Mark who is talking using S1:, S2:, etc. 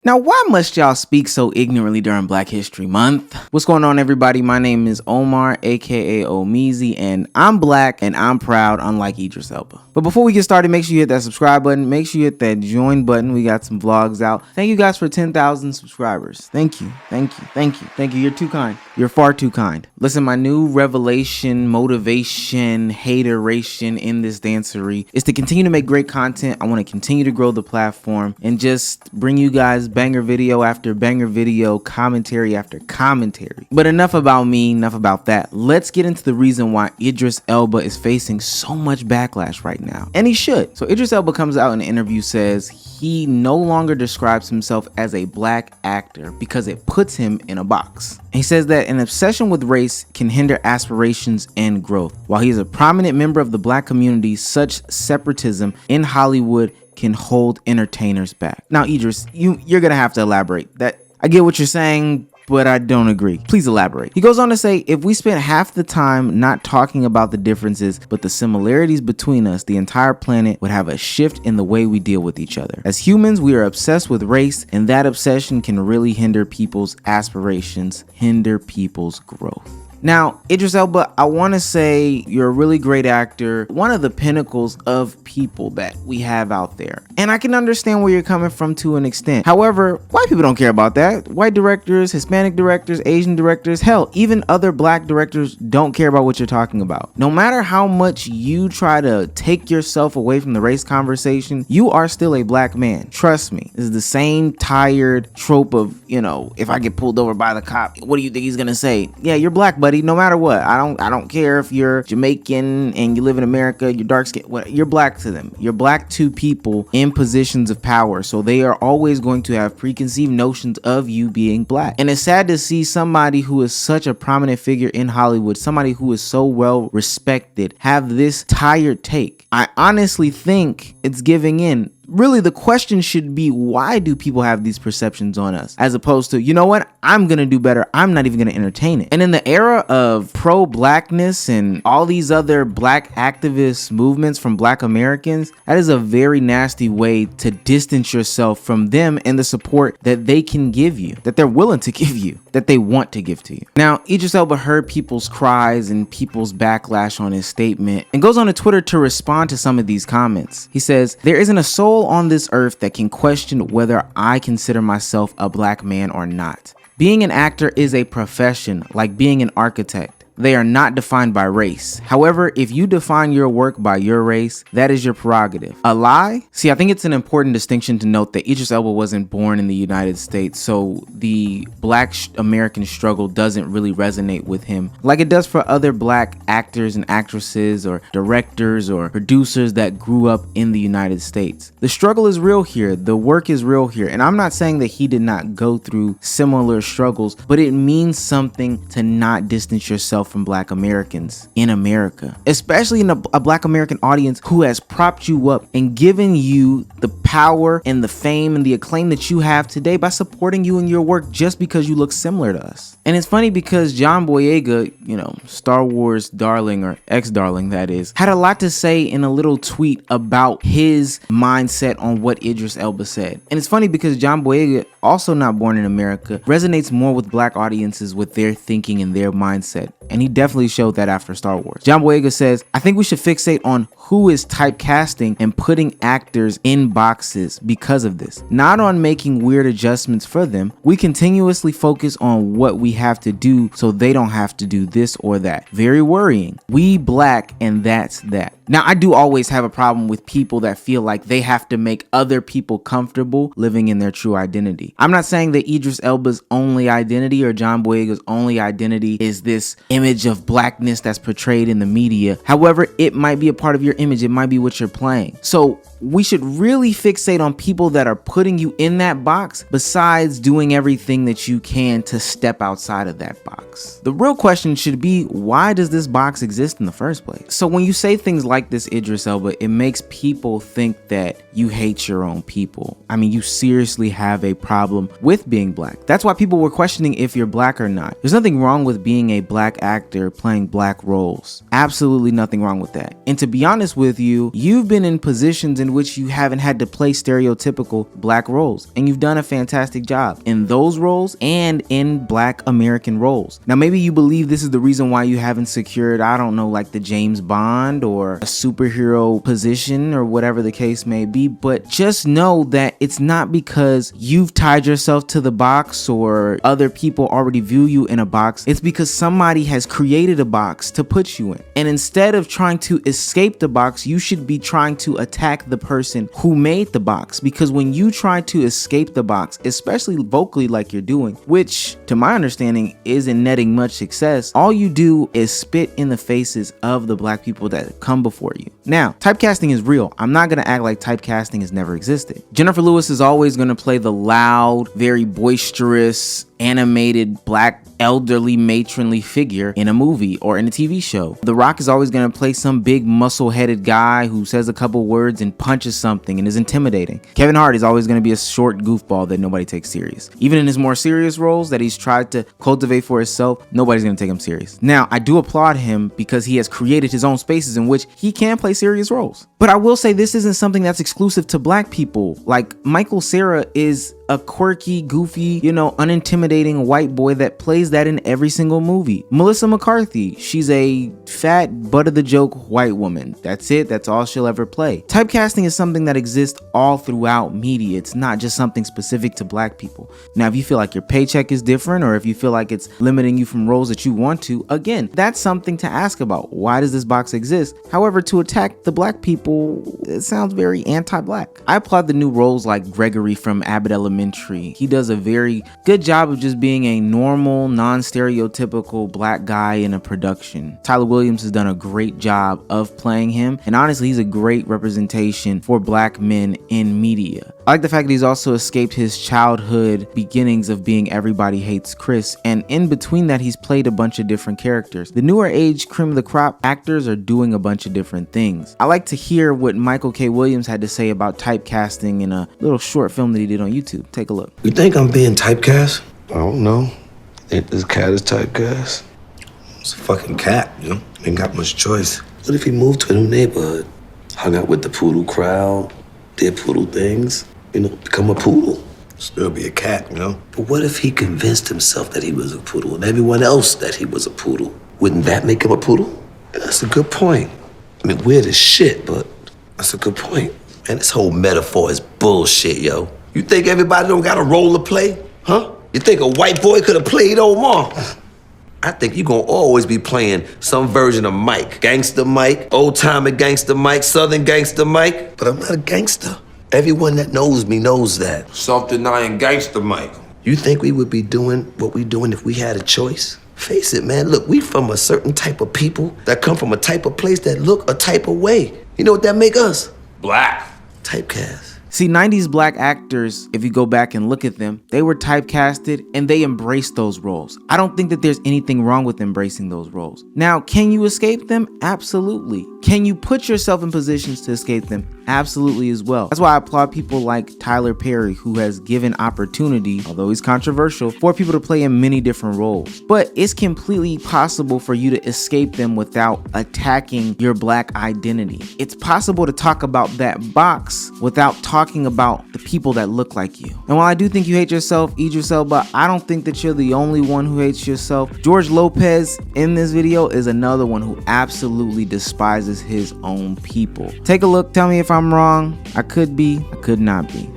S1: Now, why must y'all speak so ignorantly during Black History Month? What's going on, everybody? My name is Omar, aka Omeezy, and I'm black and I'm proud, unlike Idris Elba. But before we get started, make sure you hit that subscribe button. Make sure you hit that join button. We got some vlogs out. Thank you guys for 10,000 subscribers. Thank you. You're too kind. You're far too kind. Listen, my new revelation, motivation, hateration in this dancery is to continue to make great content. I want to continue to grow the platform and just bring you guys banger video after banger video, commentary after commentary. But enough about me, enough about that. Let's get into the reason why Idris Elba is facing so much backlash right now. And he should. So Idris Elba comes out in an interview, says he no longer describes himself as a black actor because it puts him in a box. He says that an obsession with race can hinder aspirations and growth. While he is a prominent member of the black community, such separatism in Hollywood can hold entertainers back. Now, Idris, you're gonna have to elaborate. That I get what you're saying, but I don't agree. Please elaborate. He goes on to say, if we spent half the time not talking about the differences, but the similarities between us, the entire planet would have a shift in the way we deal with each other. As humans, we are obsessed with race, and that obsession can really hinder people's aspirations, hinder people's growth. Now, Idris Elba, I want to say you're a really great actor, one of the pinnacles of people that we have out there. And I can understand where you're coming from to an extent. However, white people don't care about that. White directors, Hispanic directors, Asian directors, hell, even other black directors don't care about what you're talking about. No matter how much you try to take yourself away from the race conversation, you are still a black man. Trust me. This is the same tired trope of, if I get pulled over by the cop, what do you think he's gonna say? Yeah, you're black, buddy. No matter what, I don't care if you're Jamaican and you live in America, you're dark skin, you're black to them. You're black to people in positions of power, so they are always going to have preconceived notions of you being black. And it's sad to see somebody who is such a prominent figure in Hollywood, somebody who is so well respected, have this tired take. I honestly think it's giving in. Really, the question should be, why do people have these perceptions on us? As opposed to, you know what? I'm going to do better. I'm not even going to entertain it. And in the era of pro-blackness and all these other black activist movements from black Americans, that is a very nasty way to distance yourself from them and the support that they can give you, that they're willing to give you, that they want to give to you. Now, Idris Elba heard people's cries and people's backlash on his statement and goes on to Twitter to respond to some of these comments. He says, there isn't a soul on this earth that can question whether I consider myself a black man or not. Being an actor is a profession, like being an architect. They are not defined by race. However, if you define your work by your race, that is your prerogative. A lie? See, I think it's an important distinction to note that Idris Elba wasn't born in the United States, so the black American struggle doesn't really resonate with him like it does for other black actors and actresses or directors or producers that grew up in the United States. The struggle is real here. The work is real here. And I'm not saying that he did not go through similar struggles, but it means something to not distance yourself from black Americans in America, especially in a black American audience who has propped you up and given you the power and the fame and the acclaim that you have today by supporting you in your work just because you look similar to us. And it's funny because John Boyega, Star Wars darling, or ex-darling that is, had a lot to say in a little tweet about his mindset on what Idris Elba said. And it's funny because John Boyega, also not born in America, resonates more with black audiences with their thinking and their mindset. And he definitely showed that after Star Wars. John Boyega says, I think we should fixate on who is typecasting and putting actors in boxes because of this, not on making weird adjustments for them. We continuously focus on what we have to do so they don't have to do this or that. Very worrying. We black, and that's that. Now, I do always have a problem with people that feel like they have to make other people comfortable living in their true identity. I'm not saying that Idris Elba's only identity or John Boyega's only identity is this image of blackness that's portrayed in the media. However, it might be a part of your image. It might be what you're playing. So we should really fixate on people that are putting you in that box besides doing everything that you can to step outside of that box. The real question should be, why does this box exist in the first place? So when you say things like this, Idris Elba, it makes people think that you hate your own people. I mean, you seriously have a problem with being black. That's why people were questioning if you're black or not. There's nothing wrong with being a black actor playing black roles. Absolutely nothing wrong with that. And to be honest honest with you, you've been in positions in which you haven't had to play stereotypical black roles, and you've done a fantastic job in those roles and in black American roles. Now, maybe you believe this is the reason why you haven't secured, I don't know, like the James Bond or a superhero position or whatever the case may be, but just know that it's not because you've tied yourself to the box or other people already view you in a box. It's because somebody has created a box to put you in. And instead of trying to escape the box, you should be trying to attack the person who made the box. Because when you try to escape the box, especially vocally like you're doing, which to my understanding isn't netting much success, all you do is spit in the faces of the black people that come before you. Now, typecasting is real. I'm not gonna act like typecasting has never existed. Jennifer Lewis is always gonna play the loud, very boisterous, animated black elderly matronly figure in a movie or in a TV show. The Rock is always going to play some big muscle-headed guy who says a couple words and punches something and is intimidating. Kevin Hart is always going to be a short goofball that nobody takes serious. Even in his more serious roles that he's tried to cultivate for himself, nobody's going to take him serious. Now, I do applaud him because he has created his own spaces in which he can play serious roles. But I will say this isn't something that's exclusive to black people. Like, Michael Cera is a quirky, goofy, unintimidating white boy that plays that in every single movie. Melissa McCarthy, she's a fat, butt of the joke white woman. That's it. That's all she'll ever play. Typecasting is something that exists all throughout media. It's not just something specific to black people. Now, if you feel like your paycheck is different or if you feel like it's limiting you from roles that you want to, again, that's something to ask about. Why does this box exist? However, to attack the black people, it sounds very anti-black. I applaud the new roles like Gregory from Abbott Elementary. He does a very good job of just being a normal, non-stereotypical black guy in a production. Tyler Williams has done a great job of playing him, and honestly, he's a great representation for black men in media. I like the fact that he's also escaped his childhood beginnings of being Everybody Hates Chris, and in between that, he's played a bunch of different characters. The newer age cream of the crop actors are doing a bunch of different things. I like to hear what Michael K. Williams had to say about typecasting in a little short film that he did on YouTube. Take a look.
S2: You think I'm being typecast? I don't know. Think this cat is typecast? It's a fucking cat, Ain't got much choice. What if he moved to a new neighborhood? Hung out with the poodle crowd, did poodle things, become a poodle. Still be a cat, But what if he convinced himself that he was a poodle and everyone else that he was a poodle? Wouldn't that make him a poodle? That's a good point. Weird as shit, but that's a good point. Man, this whole metaphor is bullshit, yo. You think everybody don't got a role to play? Huh? You think a white boy could have played Omar? I think you're gonna always be playing some version of Mike. Gangster Mike, old-timer gangster Mike, southern gangster Mike. But I'm not a gangster. Everyone that knows me knows that. Self-denying gangster Mike. You think we would be doing what we doing if we had a choice? Face it, man. Look, we from a certain type of people that come from a type of place that look a type of way. You know what that make us? Black. Typecast.
S1: See, 90s black actors, if you go back and look at them, they were typecasted and they embraced those roles. I don't think that there's anything wrong with embracing those roles. Now, can you escape them? Absolutely. Can you put yourself in positions to escape them? Absolutely as well. That's why I applaud people like Tyler Perry, who has given opportunity, although he's controversial, for people to play in many different roles. But it's completely possible for you to escape them without attacking your black identity. It's possible to talk about that box without talking about the people that look like you. And while I do think you hate yourself, Idris Elba, I don't think that you're the only one who hates yourself. George Lopez in this video is another one who absolutely despises his own people. Take a look, tell me if I'm wrong. I could be, I could not be.